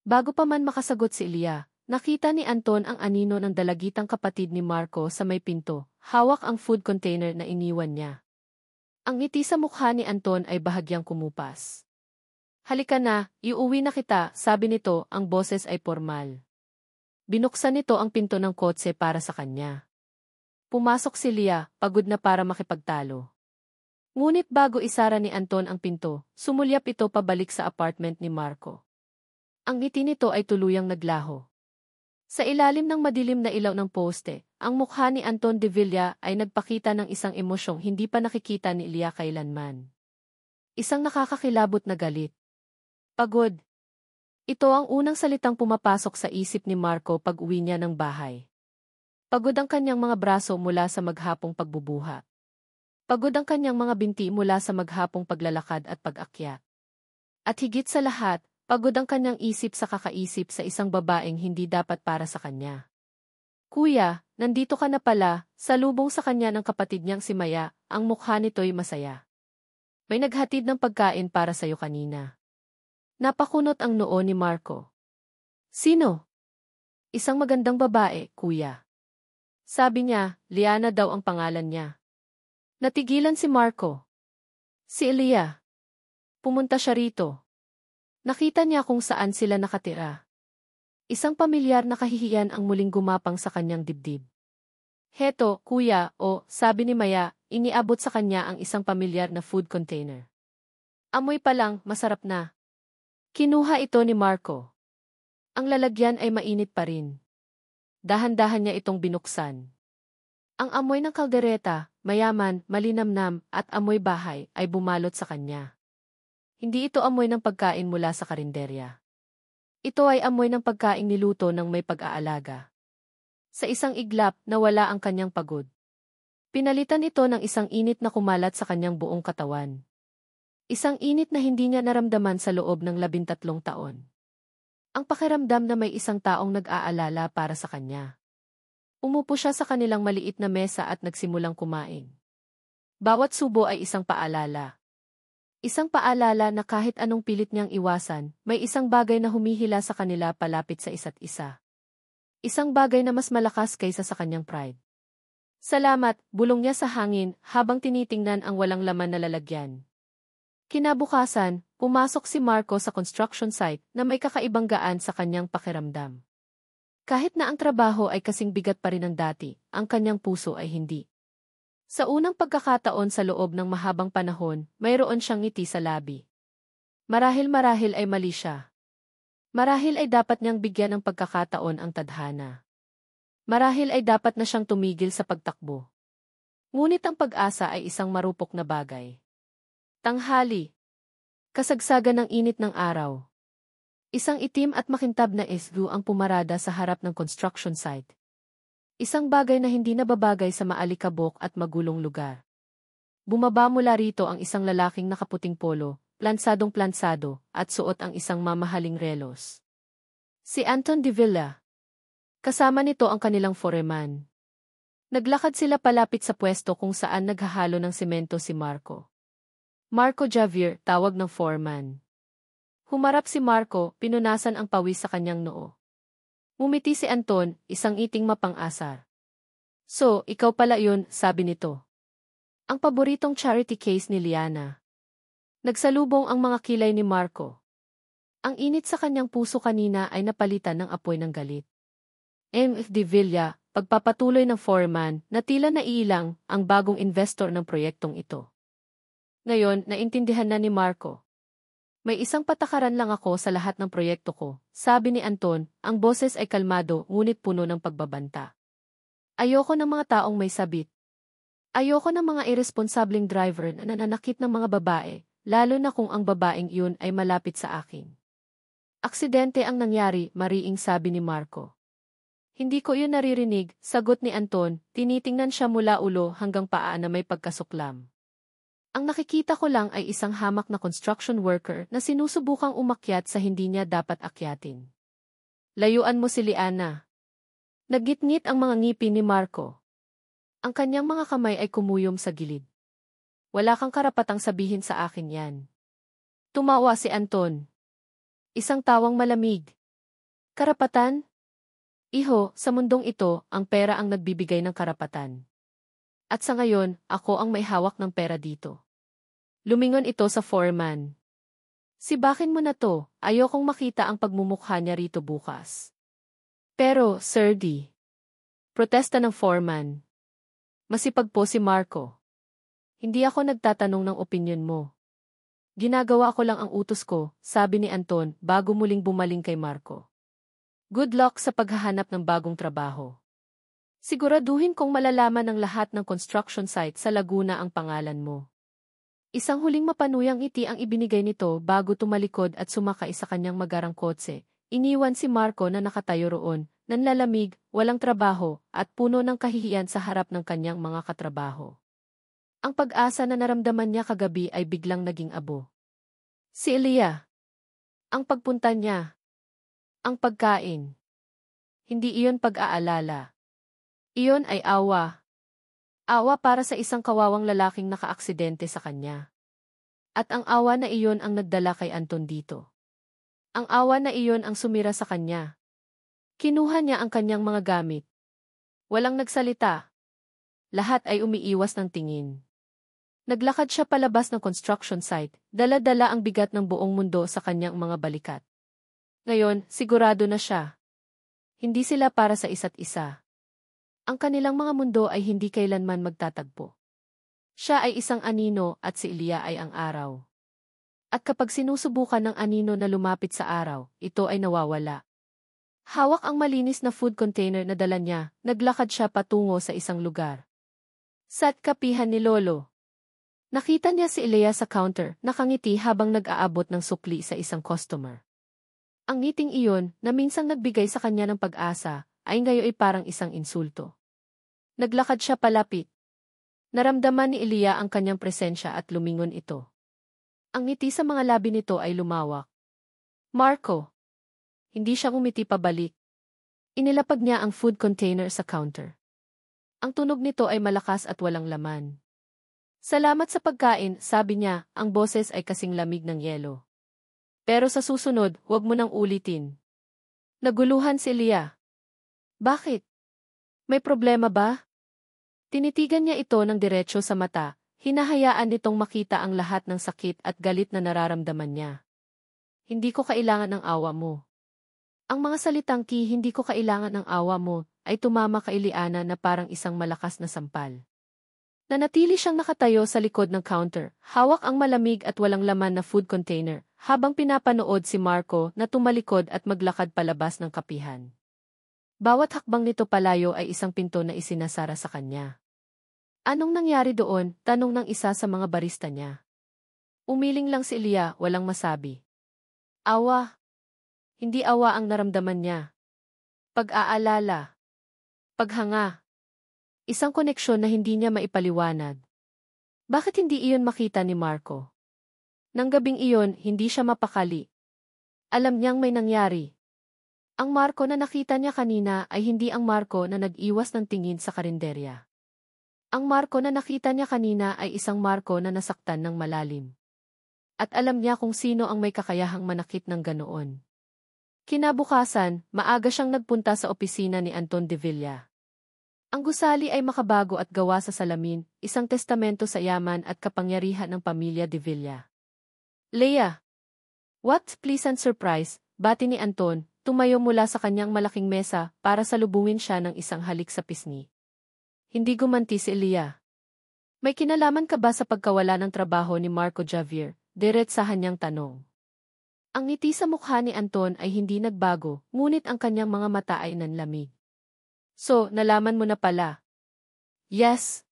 Bago pa man makasagot si Leia, nakita ni Anton ang anino ng dalagitang kapatid ni Marco sa may pinto, hawak ang food container na iniwan niya. Ang ngiti sa mukha ni Anton ay bahagyang kumupas. Halika na, iuwi na kita, sabi nito, ang boses ay formal. Binuksan nito ang pinto ng kotse para sa kanya. Pumasok si Leia, pagod na para makipagtalo. Ngunit bago isara ni Anton ang pinto, sumulyap ito pabalik sa apartment ni Marco. Ang ngiti nito ay tuluyang naglaho. Sa ilalim ng madilim na ilaw ng poste, ang mukha ni Anton de Villa ay nagpakita ng isang emosyong hindi pa nakikita ni Leia kailanman. Isang nakakakilabot na galit. Pagod. Ito ang unang salitang pumapasok sa isip ni Marco pag-uwi niya ng bahay. Pagod ang kanyang mga braso mula sa maghapong pagbubuhat. Pagod ang kanyang mga binti mula sa maghapong paglalakad at pag-akyat. At higit sa lahat, pagod ang kanyang isip sa kakaisip sa isang babaeng hindi dapat para sa kanya. Kuya, nandito ka na pala, salubong sa kanya ng kapatid niyang si Maya, ang mukha nito'y masaya. May naghatid ng pagkain para sa'yo kanina. Napakunot ang noo ni Marco. Sino? Isang magandang babae, kuya. Sabi niya, Liana daw ang pangalan niya. Natigilan si Marco. Si Elia. Pumunta siya rito. Nakita niya kung saan sila nakatira. Isang pamilyar na kahihiyan ang muling gumapang sa kanyang dibdib. Heto, kuya, sabi ni Maya, iniabot sa kanya ang isang pamilyar na food container. Amoy pa lang, masarap na. Kinuha ito ni Marco. Ang lalagyan ay mainit pa rin. Dahan-dahan niya itong binuksan. Ang amoy ng kaldereta, mayaman, malinamnam, at amoy bahay ay bumalot sa kanya. Hindi ito amoy ng pagkain mula sa karinderya. Ito ay amoy ng pagkain niluto ng may pag-aalaga. Sa isang iglap, nawala ang kanyang pagod. Pinalitan ito ng isang init na kumalat sa kanyang buong katawan. Isang init na hindi niya naramdaman sa loob ng 13 taon. Ang pakiramdam na may isang taong nag-aalala para sa kanya. Umupo siya sa kanilang maliit na mesa at nagsimulang kumain. Bawat subo ay isang paalala. Isang paalala na kahit anong pilit niyang iwasan, may isang bagay na humihila sa kanila palapit sa isa't isa. Isang bagay na mas malakas kaysa sa kanyang pride. Salamat, bulong niya sa hangin habang tinitingnan ang walang laman na lalagyan. Kinabukasan, pumasok si Marco sa construction site na may kakaibang gaan sa kanyang pakiramdam. Kahit na ang trabaho ay kasing bigat pa rin ng dati, ang kanyang puso ay hindi. Sa unang pagkakataon sa loob ng mahabang panahon, mayroon siyang ngiti sa labi. Marahil ay mali siya. Marahil ay dapat niyang bigyan ng pagkakataon ang tadhana. Marahil ay dapat na siyang tumigil sa pagtakbo. Ngunit ang pag-asa ay isang marupok na bagay. Tanghali. Kasagsagan ng init ng araw. Isang itim at makintab na SUV ang pumarada sa harap ng construction site. Isang bagay na hindi nababagay sa maalikabok at magulong lugar. Bumaba mula rito ang isang lalaking nakaputing polo, plansadong-plansado, at suot ang isang mamahaling relos. Si Anton de Villa. Kasama nito ang kanilang foreman. Naglakad sila palapit sa pwesto kung saan naghahalo ng semento si Marco. Marco Javier, tawag ng foreman. Humarap si Marco, pinunasan ang pawis sa kanyang noo. Ngumiti si Anton, isang iting mapang-asar. So, ikaw pala yun, sabi nito. Ang paboritong charity case ni Liana. Nagsalubong ang mga kilay ni Marco. Ang init sa kanyang puso kanina ay napalitan ng apoy ng galit. M.F. de Villa, pagpapatuloy ng foreman, na tila naiilang ang bagong investor ng proyektong ito. Ngayon, naintindihan na ni Marco. May isang patakaran lang ako sa lahat ng proyekto ko, sabi ni Anton, ang boses ay kalmado ngunit puno ng pagbabanta. Ayoko ng mga taong may sabit. Ayoko ng mga irresponsableng driver na nananakit ng mga babae, lalo na kung ang babaeng iyon ay malapit sa akin. Aksidente ang nangyari, mariing sabi ni Marco. Hindi ko yun naririnig, sagot ni Anton, tinitingnan siya mula ulo hanggang paa na may pagkasuklam. Ang nakikita ko lang ay isang hamak na construction worker na sinusubukang umakyat sa hindi niya dapat akyatin. Layuan mo si Liana. Nagngit-ngit ang mga ngipin ni Marco. Ang kanyang mga kamay ay kumuyom sa gilid. Wala kang karapatang sabihin sa akin yan. Tumawa si Anton. Isang tawang malamig. Karapatan? Iho, sa mundong ito, ang pera ang nagbibigay ng karapatan. At sa ngayon, ako ang may hawak ng pera dito. Lumingon ito sa foreman. Sibakin mo na to, ayokong makita ang pagmumukha niya rito bukas. Pero, Sir D. Protesta ng foreman. Masipag po si Marco. Hindi ako nagtatanong ng opinyon mo. Ginagawa ko lang ang utos ko, sabi ni Anton bago muling bumaling kay Marco. Good luck sa paghahanap ng bagong trabaho. Siguraduhin kong malalaman ng lahat ng construction site sa Laguna ang pangalan mo. Isang huling mapanuyang ngiti ang ibinigay nito bago tumalikod at sumakay sa kanyang magarang kotse. Iniwan si Marco na nakatayo roon, nanlalamig, walang trabaho, at puno ng kahihiyan sa harap ng kanyang mga katrabaho. Ang pag-asa na naramdaman niya kagabi ay biglang naging abo. Si Elia. Ang pagpunta niya. Ang pagkain. Hindi iyon pag-aalala. Iyon ay awa. Awa para sa isang kawawang lalaking nakaaksidente sa kanya. At ang awa na iyon ang nagdala kay Anton dito. Ang awa na iyon ang sumira sa kanya. Kinuha niya ang kanyang mga gamit. Walang nagsalita. Lahat ay umiiwas ng tingin. Naglakad siya palabas ng construction site, dala-dala ang bigat ng buong mundo sa kanyang mga balikat. Ngayon, sigurado na siya. Hindi sila para sa isa't isa. Ang kanilang mga mundo ay hindi kailanman magtatagpo. Siya ay isang anino at si Elia ay ang araw. At kapag sinusubukan ng anino na lumapit sa araw, ito ay nawawala. Hawak ang malinis na food container na dala niya, naglakad siya patungo sa isang lugar. Sa kapihan ni Lolo. Nakita niya si Elia sa counter, nakangiti habang nag-aabot ng sukli sa isang customer. Ang ngiting iyon, na minsang nagbigay sa kanya ng pag-asa, ay ngayon ay parang isang insulto. Naglakad siya palapit. Naramdaman ni Elia ang kanyang presensya at lumingon ito. Ang ngiti sa mga labi nito ay lumawak. Marco! Hindi siya umiti pabalik. Inilapag niya ang food container sa counter. Ang tunog nito ay malakas at walang laman. Salamat sa pagkain, sabi niya, ang boses ay kasing lamig ng yelo. Pero sa susunod, huwag mo nang ulitin. Naguluhan si Elia. Bakit? May problema ba? Tinitigan niya ito ng diretso sa mata, hinahayaan nitong makita ang lahat ng sakit at galit na nararamdaman niya. Hindi ko kailangan ng awa mo. Ang mga salitang hindi ko kailangan ng awa mo ay tumama kay Liana na parang isang malakas na sampal. Nanatili siyang nakatayo sa likod ng counter, hawak ang malamig at walang laman na food container, habang pinapanood si Marco na tumalikod at maglakad palabas ng kapihan. Bawat hakbang nito palayo ay isang pinto na isinasara sa kanya. Anong nangyari doon? Tanong ng isa sa mga barista niya. Umiling lang si Elia, walang masabi. Awa. Hindi awa ang naramdaman niya. Pag-aalala. Paghanga. Isang koneksyon na hindi niya maipaliwanag. Bakit hindi iyon makita ni Marco? Nang gabing iyon, hindi siya mapakali. Alam niyang may nangyari. Ang Marco na nakita niya kanina ay hindi ang Marco na nag-iwas ng tingin sa karinderya. Ang Marco na nakita niya kanina ay isang Marco na nasaktan ng malalim. At alam niya kung sino ang may kakayahang manakit ng ganoon. Kinabukasan, maaga siyang nagpunta sa opisina ni Anton de Villa. Ang gusali ay makabago at gawa sa salamin, isang testamento sa yaman at kapangyarihan ng pamilya de Villa. Leia! What pleasant surprise, bati ni Anton, tumayo mula sa kanyang malaking mesa para salubungin siya ng isang halik sa pisngi. Hindi gumanti si Elia. May kinalaman ka ba sa pagkawala ng trabaho ni Marco Javier? Diretsahan niyang tanong. Ang ngiti sa mukha ni Anton ay hindi nagbago, ngunit ang kanyang mga mata ay nanlamig. So, nalaman mo na pala. Yes.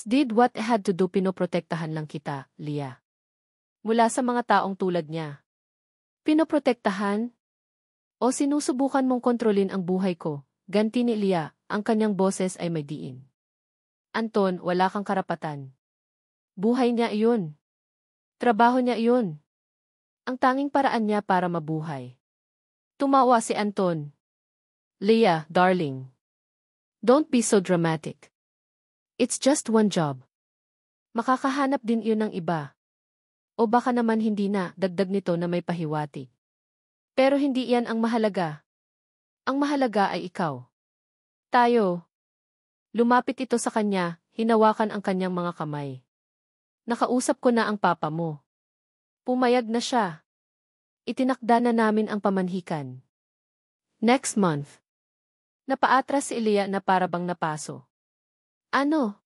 Did what I had to do, pinoprotektahan lang kita, Lia. Mula sa mga taong tulad niya. Pinoprotektahan? O sinusubukan mong kontrolin ang buhay ko? Ganti ni Lia, ang kanyang boses ay may diin. Anton, wala kang karapatan. Buhay niya iyon. Trabaho niya iyon. Ang tanging paraan niya para mabuhay. Tumawa si Anton. Leia, darling. Don't be so dramatic. It's just one job. Makakahanap din iyon ng iba. O baka naman hindi na, dagdag nito na may pahiwatig. Pero hindi iyan ang mahalaga. Ang mahalaga ay ikaw. Tayo. Lumapit ito sa kanya, hinawakan ang kanyang mga kamay. Nakausap ko na ang papa mo. Pumayag na siya. Itinakda na namin ang pamanhikan. Next month. Napaatras si Elia na parabang napaso. Ano?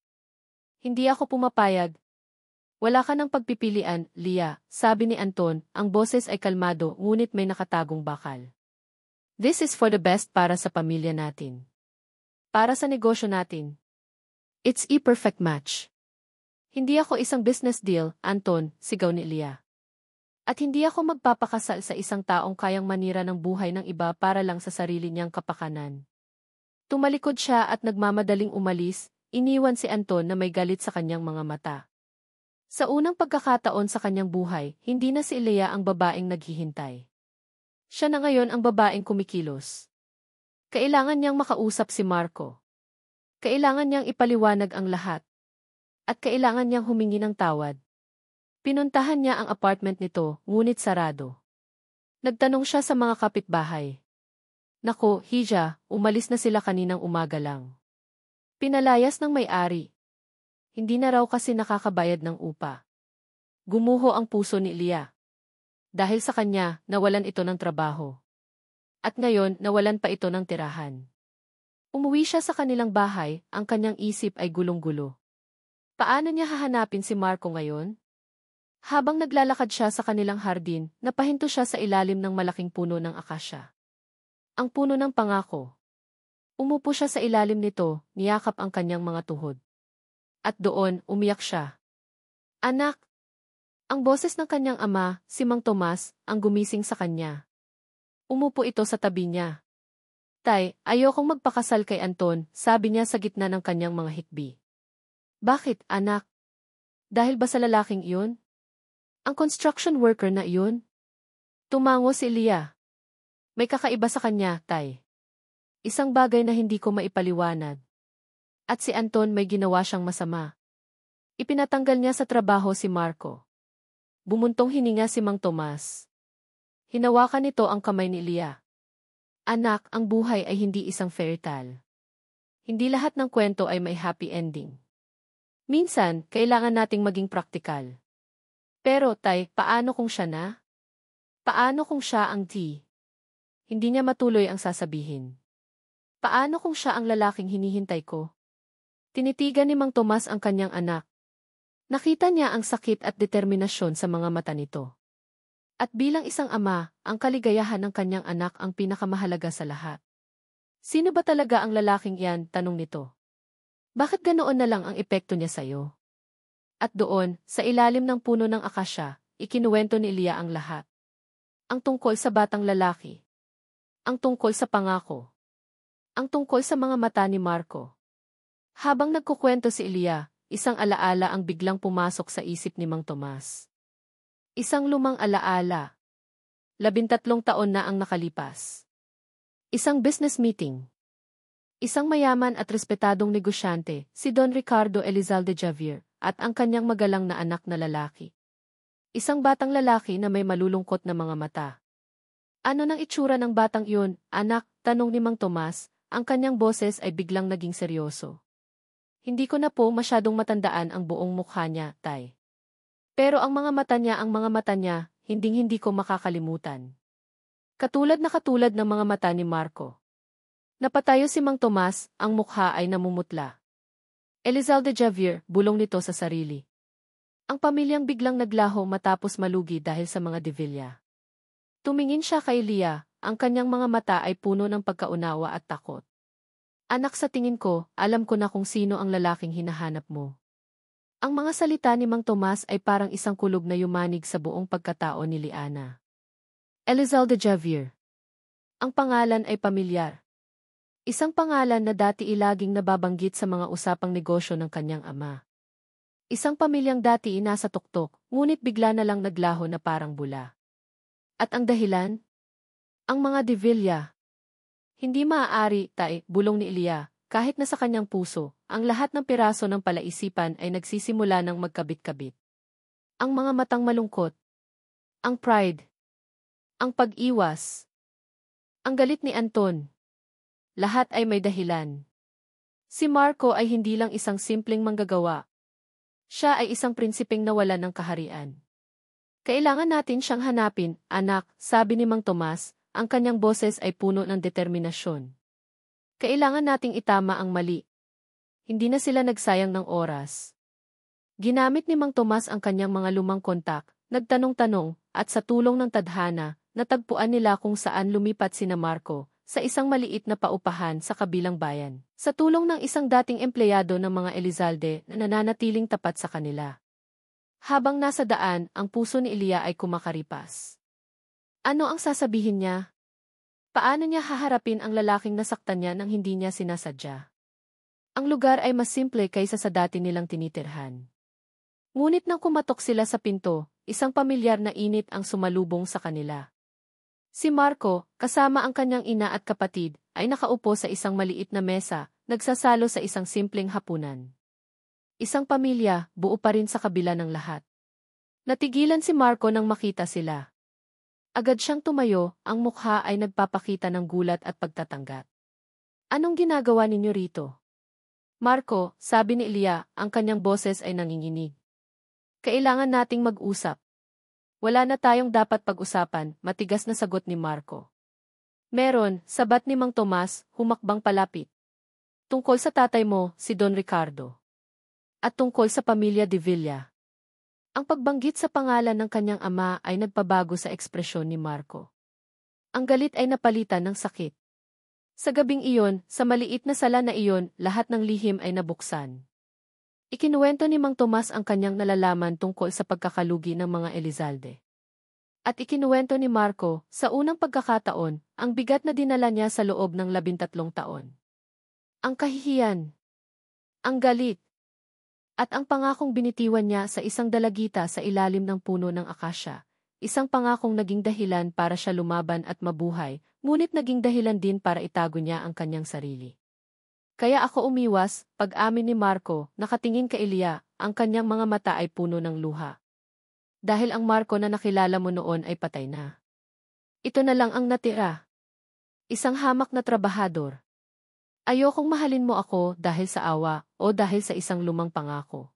Hindi ako pumapayag. Wala ka ng pagpipilian, Lia, sabi ni Anton, ang boses ay kalmado ngunit may nakatagong bakal. This is for the best para sa pamilya natin. Para sa negosyo natin. It's a perfect match. Hindi ako isang business deal, Anton, sigaw ni Lia. At hindi ako magpapakasal sa isang taong kayang manira ng buhay ng iba para lang sa sarili niyang kapakanan. Tumalikod siya at nagmamadaling umalis, iniwan si Anton na may galit sa kanyang mga mata. Sa unang pagkakataon sa kanyang buhay, hindi na si Lia ang babaeng naghihintay. Siya na ngayon ang babaeng kumikilos. Kailangan niyang makausap si Marco. Kailangan niyang ipaliwanag ang lahat. At kailangan niyang humingi ng tawad. Pinuntahan niya ang apartment nito, ngunit sarado. Nagtanong siya sa mga kapitbahay. Nako, Hija, umalis na sila kaninang umaga lang. Pinalayas ng may-ari. Hindi na raw kasi nakakabayad ng upa. Gumuho ang puso ni Lia. Dahil sa kanya, nawalan ito ng trabaho. At ngayon, nawalan pa ito ng tirahan. Umuwi siya sa kanilang bahay, ang kanyang isip ay gulong-gulo. Paano niya hahanapin si Marco ngayon? Habang naglalakad siya sa kanilang hardin, napahinto siya sa ilalim ng malaking puno ng akasya. Ang puno ng pangako. Umupo siya sa ilalim nito, niyakap ang kanyang mga tuhod. At doon, umiyak siya. Anak! Ang boses ng kanyang ama, si Mang Tomas, ang gumising sa kanya. Umupo ito sa tabi niya. Tay, ayokong magpakasal kay Anton, sabi niya sa gitna ng kanyang mga hikbi. Bakit, anak? Dahil ba sa lalaking iyon? Ang construction worker na iyon? Tumango si Leah. May kakaiba sa kanya, tay. Isang bagay na hindi ko maipaliwanag. At si Anton may ginawa siyang masama. Ipinatanggal niya sa trabaho si Marco. Bumuntong hininga si Mang Tomas. Hinawakan nito ang kamay ni Leah. Anak, ang buhay ay hindi isang fairy tale. Hindi lahat ng kwento ay may happy ending. Minsan, kailangan nating maging praktikal. Pero, tay, paano kung siya na? Paano kung siya ang T? Hindi niya matuloy ang sasabihin. Paano kung siya ang lalaking hinihintay ko? Tinitigan ni Mang Tomas ang kanyang anak. Nakita niya ang sakit at determinasyon sa mga mata nito. At bilang isang ama, ang kaligayahan ng kanyang anak ang pinakamahalaga sa lahat. Sino ba talaga ang lalaking iyan? Tanong nito. Bakit ganoon na lang ang epekto niya sa'yo? At doon, sa ilalim ng puno ng akasya, ikinuwento ni Leah ang lahat. Ang tungkol sa batang lalaki. Ang tungkol sa pangako. Ang tungkol sa mga mata ni Marco. Habang nagkukwento si Leah, isang alaala ang biglang pumasok sa isip ni Mang Tomas. Isang lumang alaala. 13 taon na ang nakalipas. Isang business meeting. Isang mayaman at respetadong negosyante, si Don Ricardo Elizalde Javier, at ang kanyang magalang na anak na lalaki. Isang batang lalaki na may malulungkot na mga mata. Ano nang itsura ng batang iyon, anak? Tanong ni Mang Tomas, ang kanyang boses ay biglang naging seryoso. Hindi ko na po masyadong matandaan ang buong mukha niya, tay. Pero ang mga mata niya, hinding-hindi ko makakalimutan. Katulad ng mga mata ni Marco. Napatayo si Mang Tomas, ang mukha ay namumutla. Elizalde Javier, bulong nito sa sarili. Ang pamilyang biglang naglaho matapos malugi dahil sa mga Devilla. Tumingin siya kay Leah, ang kanyang mga mata ay puno ng pagkaunawa at takot. Anak, sa tingin ko, alam ko na kung sino ang lalaking hinahanap mo. Ang mga salita ni Mang Tomas ay parang isang kulog na yumanig sa buong pagkatao ni Liana. Elizalde Javier. Ang pangalan ay pamilyar. Isang pangalan na dati ilaging nababanggit sa mga usapang negosyo ng kanyang ama. Isang pamilyang dati inasa tuktok, ngunit bigla na lang naglaho na parang bula. At ang dahilan? Ang mga Devilla. Hindi maaari, tay, bulong ni Leah, kahit na sa kanyang puso, ang lahat ng piraso ng palaisipan ay nagsisimula ng magkabit-kabit. Ang mga matang malungkot. Ang pride. Ang pag-iwas. Ang galit ni Anton. Lahat ay may dahilan. Si Marco ay hindi lang isang simpleng manggagawa. Siya ay isang prinsipeng nawalan ng kaharian. Kailangan natin siyang hanapin, anak, sabi ni Mang Tomas, ang kanyang boses ay puno ng determinasyon. Kailangan nating itama ang mali. Hindi na sila nagsayang ng oras. Ginamit ni Mang Tomas ang kanyang mga lumang kontak, nagtanong-tanong, at sa tulong ng tadhana, natagpuan nila kung saan lumipat sina Marco, sa isang maliit na paupahan sa kabilang bayan. Sa tulong ng isang dating empleyado ng mga Elizalde na nananatiling tapat sa kanila. Habang nasa daan, ang puso ni Leah ay kumakaripas. Ano ang sasabihin niya? Paano niya haharapin ang lalaking nasaktan niya nang hindi niya sinasadya? Ang lugar ay mas simple kaysa sa dati nilang tinitirhan. Ngunit nang kumatok sila sa pinto, isang pamilyar na init ang sumalubong sa kanila. Si Marco, kasama ang kanyang ina at kapatid, ay nakaupo sa isang maliit na mesa, nagsasalo sa isang simpleng hapunan. Isang pamilya, buo pa rin sa kabila ng lahat. Natigilan si Marco nang makita sila. Agad siyang tumayo, ang mukha ay nagpapakita ng gulat at pagtatanggap. Anong ginagawa ninyo rito? Marco, sabi ni Leah, ang kanyang boses ay nanginginig. Kailangan nating mag-usap. Wala na tayong dapat pag-usapan, matigas na sagot ni Marco. Meron, sabat ni Mang Tomas, humakbang palapit. Tungkol sa tatay mo, si Don Ricardo. At tungkol sa pamilya Devilla. Ang pagbanggit sa pangalan ng kanyang ama ay nagpabago sa ekspresyon ni Marco. Ang galit ay napalitan ng sakit. Sa gabing iyon, sa maliit na sala na iyon, lahat ng lihim ay nabuksan. Ikinuwento ni Mang Tomas ang kanyang nalalaman tungkol sa pagkakalugi ng mga Elizalde. At ikinuwento ni Marco, sa unang pagkakataon, ang bigat na dinala niya sa loob ng 13 taon. Ang kahihiyan. Ang galit. At ang pangakong binitiwan niya sa isang dalagita sa ilalim ng puno ng akasya, isang pangakong naging dahilan para siya lumaban at mabuhay, ngunit naging dahilan din para itago niya ang kanyang sarili. Kaya ako umiwas, pag-amin ni Marco, nakatingin kay Elia, ang kanyang mga mata ay puno ng luha. Dahil ang Marco na nakilala mo noon ay patay na. Ito na lang ang natira. Isang hamak na trabahador. Ayokong mahalin mo ako dahil sa awa o dahil sa isang lumang pangako.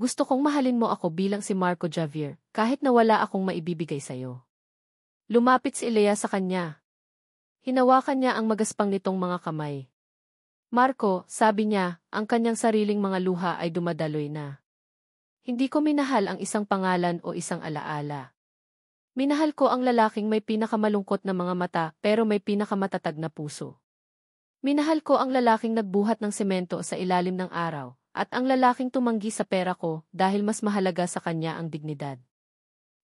Gusto kong mahalin mo ako bilang si Marco Javier, kahit na wala akong maibibigay sa'yo. Lumapit si Elia sa kanya. Hinawakan niya ang magaspang nitong mga kamay. Marco, sabi niya, ang kanyang sariling mga luha ay dumadaloy na. Hindi ko minahal ang isang pangalan o isang alaala. Minahal ko ang lalaking may pinakamalungkot na mga mata pero may pinakamatatag na puso. Minahal ko ang lalaking nagbuhat ng semento sa ilalim ng araw, at ang lalaking tumanggi sa pera ko dahil mas mahalaga sa kanya ang dignidad.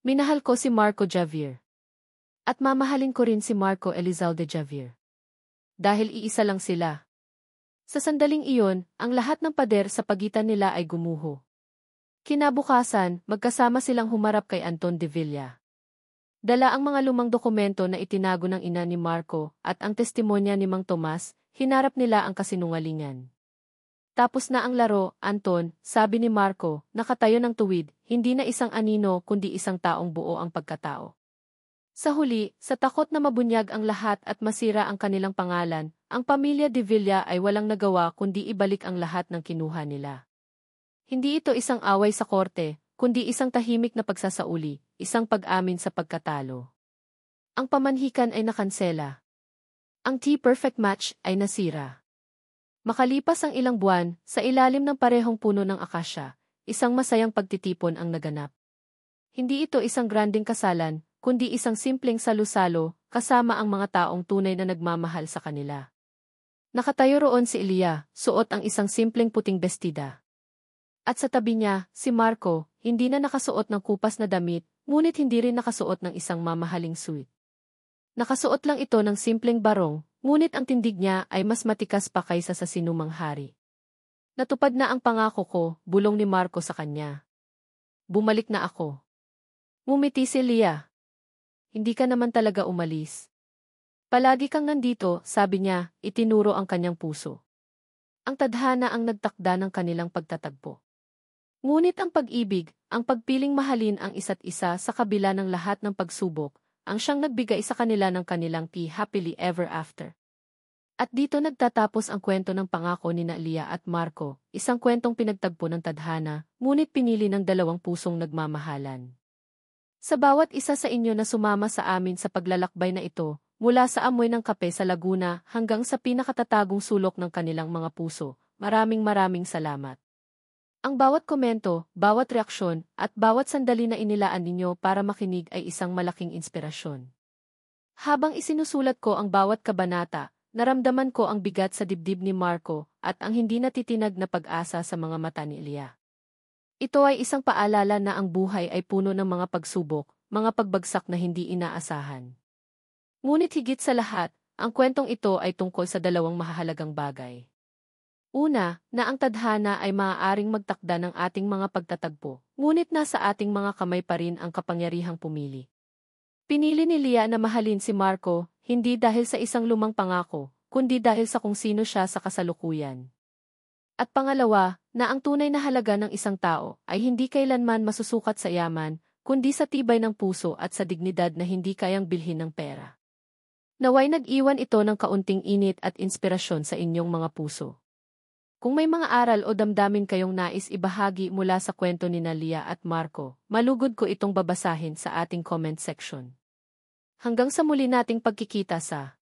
Minahal ko si Marco Javier. At mamahalin ko rin si Marco Elizalde Javier. Dahil iisa lang sila. Sa sandaling iyon, ang lahat ng pader sa pagitan nila ay gumuho. Kinabukasan, magkasama silang humarap kay Anton de Villa. Dala ang mga lumang dokumento na itinago ng ina ni Marco at ang testimonya ni Mang Tomas, hinarap nila ang kasinungalingan. Tapos na ang laro, Anton, sabi ni Marco, nakatayo ng tuwid, hindi na isang anino kundi isang taong buo ang pagkatao. Sa huli, sa takot na mabunyag ang lahat at masira ang kanilang pangalan, ang pamilya de Villa ay walang nagawa kundi ibalik ang lahat ng kinuha nila. Hindi ito isang away sa korte, kundi isang tahimik na pagsasauli, isang pag-amin sa pagkatalo. Ang pamanhikan ay nakansela. Ang T-perfect match ay nasira. Makalipas ang ilang buwan, sa ilalim ng parehong puno ng akasya, isang masayang pagtitipon ang naganap. Hindi ito isang granding kasalan, kundi isang simpleng salu-salo, kasama ang mga taong tunay na nagmamahal sa kanila. Nakatayo roon si Elia, suot ang isang simpleng puting bestida. At sa tabi niya, si Marco, hindi na nakasuot ng kupas na damit, ngunit hindi rin nakasuot ng isang mamahaling suit. Nakasuot lang ito ng simpleng barong, ngunit ang tindig niya ay mas matikas pa kaysa sa sinumang hari. Natupad na ang pangako ko, bulong ni Marco sa kanya. Bumalik na ako. Ngumiti si Elia. Hindi ka naman talaga umalis. Palagi kang nandito, sabi niya, itinuro ang kanyang puso. Ang tadhana ang nagtakda ng kanilang pagtatagpo. Ngunit ang pag-ibig, ang pagpiling mahalin ang isa't isa sa kabila ng lahat ng pagsubok, ang siyang nagbigay sa kanila ng kanilang happily ever after. At dito nagtatapos ang kwento ng pangako ni Elia at Marco, isang kwentong pinagtagpo ng tadhana, ngunit pinili ng dalawang pusong nagmamahalan. Sa bawat isa sa inyo na sumama sa amin sa paglalakbay na ito, mula sa amoy ng kape sa Laguna hanggang sa pinakatatagong sulok ng kanilang mga puso, maraming salamat. Ang bawat komento, bawat reaksyon, at bawat sandali na inilaan ninyo para makinig ay isang malaking inspirasyon. Habang isinusulat ko ang bawat kabanata, naramdaman ko ang bigat sa dibdib ni Marco at ang hindi natitinag na pag-asa sa mga mata ni Elia. Ito ay isang paalala na ang buhay ay puno ng mga pagsubok, mga pagbagsak na hindi inaasahan. Ngunit higit sa lahat, ang kwentong ito ay tungkol sa dalawang mahahalagang bagay. Una, na ang tadhana ay maaaring magtakda ng ating mga pagtatagpo, ngunit nasa ating mga kamay pa rin ang kapangyarihang pumili. Pinili ni Elia na mahalin si Marco, hindi dahil sa isang lumang pangako, kundi dahil sa kung sino siya sa kasalukuyan. At pangalawa, na ang tunay na halaga ng isang tao ay hindi kailanman masusukat sa yaman, kundi sa tibay ng puso at sa dignidad na hindi kayang bilhin ng pera. Naway nag-iwan ito ng kaunting init at inspirasyon sa inyong mga puso. Kung may mga aral o damdamin kayong nais ibahagi mula sa kwento ni Elia at Marco, malugod ko itong babasahin sa ating comment section. Hanggang sa muli nating pagkikita sa